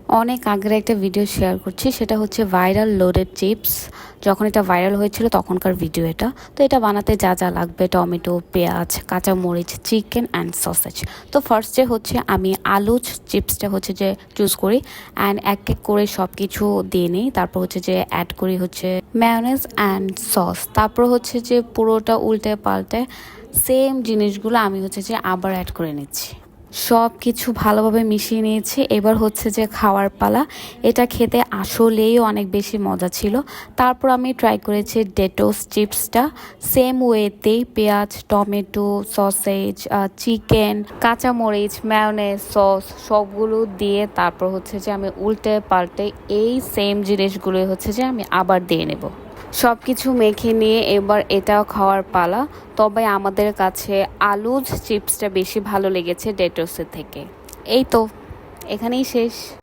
অনেক আগের একটা ভিডিও শেয়ার করছি, সেটা হচ্ছে ভাইরাল লোডেড চিপস। যখন এটা ভাইরাল হয়েছিল তখনকার ভিডিও এটা। তো এটা বানাতে যা যা লাগবে, টমেটো, পেঁয়াজ, কাঁচামরিচ, চিকেন অ্যান্ড সসেজ। তো ফার্স্টে হচ্ছে আমি আলু চিপসটা হচ্ছে যে চুজ করি অ্যান্ড এক এক করে সব কিছু দিয়ে নিই। তারপর হচ্ছে যে অ্যাড করি হচ্ছে মেয়োনেজ অ্যান্ড সস। তারপর হচ্ছে যে পুরোটা উল্টে পাল্টে সেম জিনিসগুলো আমি হচ্ছে যে আবার অ্যাড করে নিচ্ছি। সব কিছু ভালোভাবে মিশিয়ে নিয়েছি। এবার হচ্ছে যে খাওয়ার পালা। এটা খেতে আসলেই অনেক বেশি মজা ছিল। তারপর আমি ট্রাই করেছি ডেটোস চিপসটা। সেম ওয়েতেই পেঁয়াজ, টমেটো, সসেজ, চিকেন, কাঁচামরিচ, মেয়োনেজ, সস সবগুলো দিয়ে তারপর হচ্ছে যে আমি উল্টে পাল্টে এই সেম জিনিসগুলোই হচ্ছে যে আমি আবার দিয়ে নেব। সব কিছু মেখে নিয়ে এবার এটাও খাওয়ার পালা। তবে আমাদের কাছে আলুর চিপসটা বেশি ভালো লেগেছে ডেটোসের থেকে। এই তো, এখানেই শেষ।